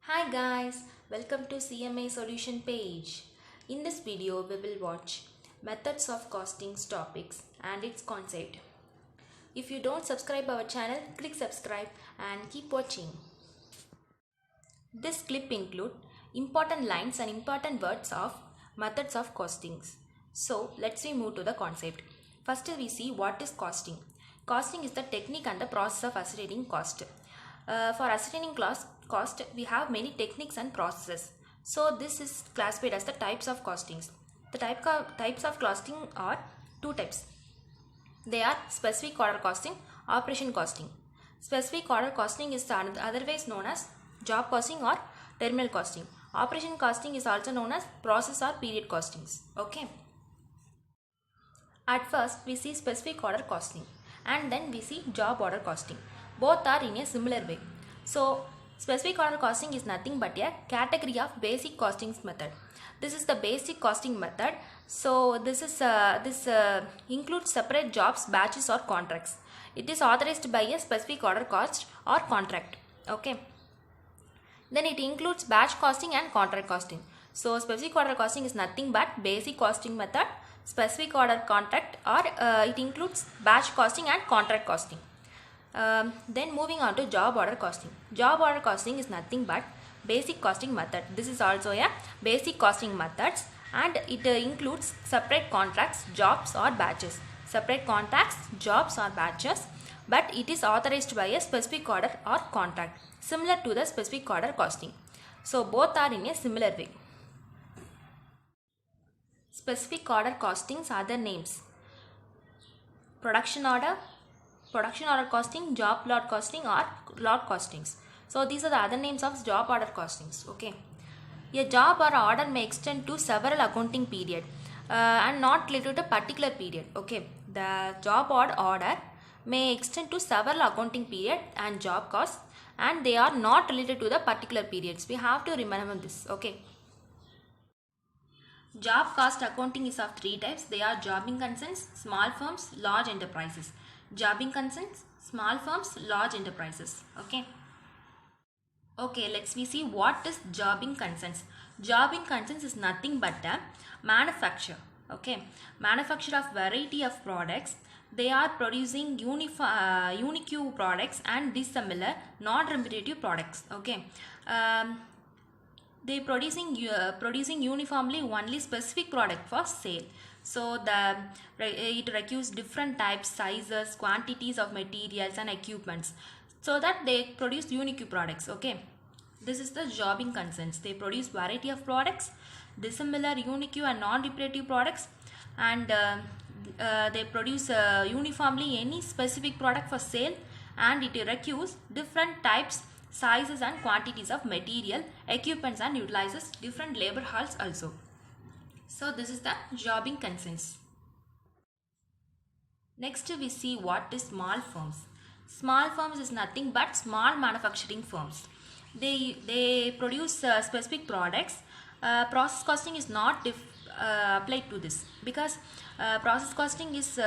Hi guys, welcome to CMA solution page. In this video we will watch methods of costings topics and its concept. If you don't subscribe our channel, click subscribe and keep watching. This clip include important lines and important words of methods of costings. So let's move to the concept. First we see what is costing. Costing is the technique and the process of ascertaining cost. For ascertaining cost, we have many techniques and processes. So this is classified as the types of costings. The types of costing are two types. They are specific order costing, operation costing. Specific order costing is otherwise known as job costing or terminal costing. Operation costing is also known as process or period costings. Okay. At first, we see specific order costing and then we see job order costing. Both are in a similar way. So, specific order costing is nothing but a category of basic costings method. This is the basic costing method. So, this includes separate jobs, batches or contracts. It is authorized by a specific order cost or contract. Okay. Then it includes batch costing and contract costing. So, specific order costing is nothing but basic costing method, specific order contract, or it includes batch costing and contract costing. Then moving on to job order costing. Job order costing is nothing but basic costing method. This is also a basic costing methods and it includes separate contracts, jobs or batches. Separate contracts, jobs or batches, but it is authorized by a specific order or contract, similar to the specific order costing. So both are in a similar way. Specific order costings other names: production order costing, job lot costing or lot costings. So these are the other names of job order costings. Okay. A job or order may extend to several accounting period and not related to a particular period. Okay. The job or order may extend to several accounting period and job costs and they are not related to the particular periods. We have to remember this. Okay. Job cost accounting is of three types. They are jobbing concerns, small firms, large enterprises. Jobbing concerns, small firms, large enterprises. Okay. Okay, let's see what is jobbing concerns. Jobbing concerns is nothing but a manufacture. Okay, manufacture of variety of products. They are producing unique products and dissimilar, non-repetitive products. Okay. They producing uniformly only specific product for sale. So it requires different types, sizes, quantities of materials and equipments, so that they produce unique products. Okay, this is the jobbing concerns. They produce variety of products, dissimilar, unique and non-repetitive products, and they produce uniformly any specific product for sale, and it requires different types, sizes and quantities of material, equipments and utilizes different labor halls also. So this is the jobbing concerns. Next we see what is small firms. Small firms is nothing but small manufacturing firms. They produce specific products. Process costing is not applied to this because process costing is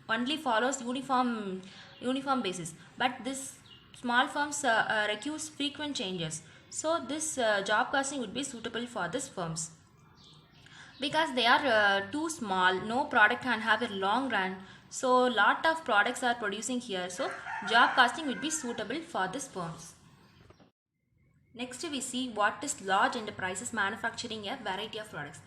only follows uniform basis, but this small firms requires frequent changes. So this job costing would be suitable for these firms because they are too small, no product can have a long run, so lot of products are producing here, so job costing would be suitable for these firms. Next we see what is large enterprises manufacturing a variety of products.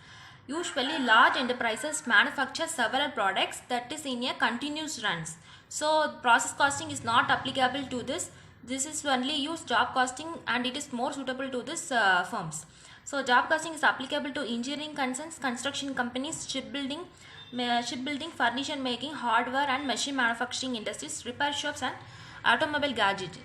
Usually large enterprises manufacture several products that is in a continuous runs. So process costing is not applicable to this. This is only use job costing and it is more suitable to this firms. So job costing is applicable to engineering concerns, construction companies, shipbuilding, furniture making, hardware and machine manufacturing industries, repair shops and automobile gadget,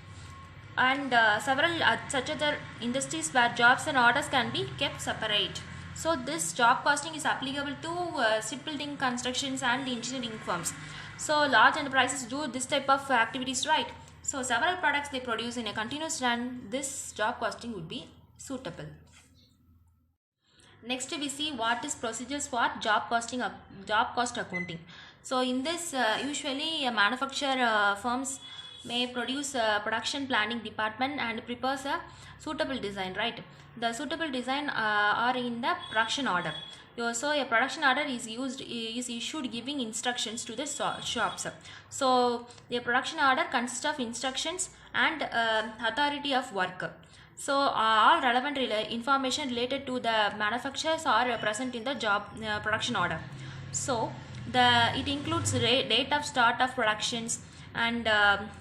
and several such other industries where jobs and orders can be kept separate. So this job costing is applicable to shipbuilding, constructions and engineering firms. So large enterprises do this type of activities, right? So several products they produce in a continuous run, this job costing would be suitable. Next we see what is procedures for job cost accounting. So in this usually manufacture firms may produce a production planning department and prepares a suitable design, right? The suitable design are in the production order. So a production order is issued giving instructions to the shops. So the production order consists of instructions and authority of work. So all relevant information related to the manufacturers are present in the job production order. So it includes date of start of productions and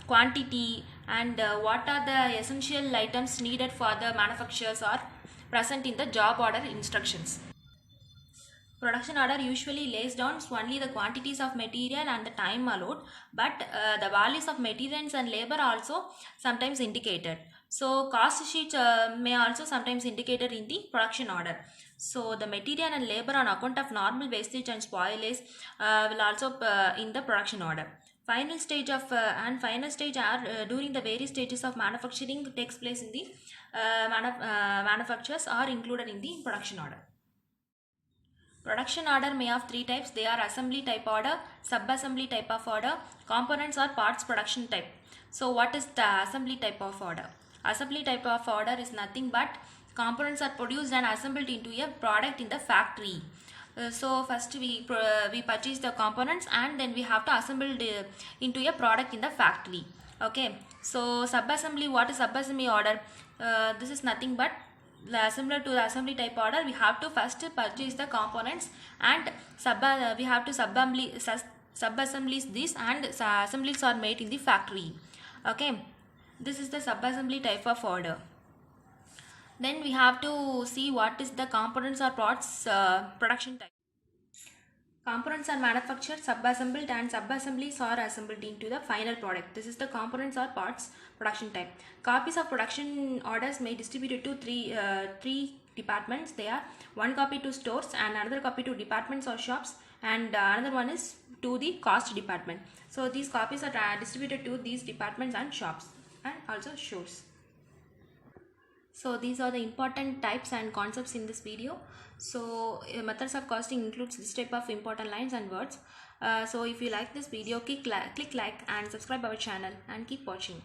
quantity and what are the essential items needed for the manufacturers are present in the job order instructions. Production order usually lays down only the quantities of material and the time allowed, but the values of materials and labor are also sometimes indicated. So cost sheets may also sometimes indicated in the production order. So the material and labor on account of normal wastage and spoilage will also in the production order. Final stage are during the various stages of manufacturing takes place in the manufacturers are included in the production order. Production order may have three types. They are assembly type order, sub-assembly type of order, components or parts production type. So what is the assembly type of order? Assembly type of order is nothing but components are produced and assembled into a product in the factory. So first we purchase the components and then we have to assemble into a product in the factory. Okay. So sub-assembly, what is sub-assembly order? This is nothing but similar to the assembly type order. We have to first purchase the components and we have to sub-assemblies this, and assemblies are made in the factory. Okay, this is the sub-assembly type of order. Then we have to see what is the components or parts production type. Components are manufactured, sub-assembled, and sub-assemblies are assembled into the final product. This is the components or parts production type. Copies of production orders may distributed to three departments. They are one copy to stores and another copy to departments or shops, and another one is to the cost department. So these copies are distributed to these departments and shops and also stores. So these are the important types and concepts in this video. So methods of costing includes this type of important lines and words. So if you like this video, click like and subscribe our channel and keep watching.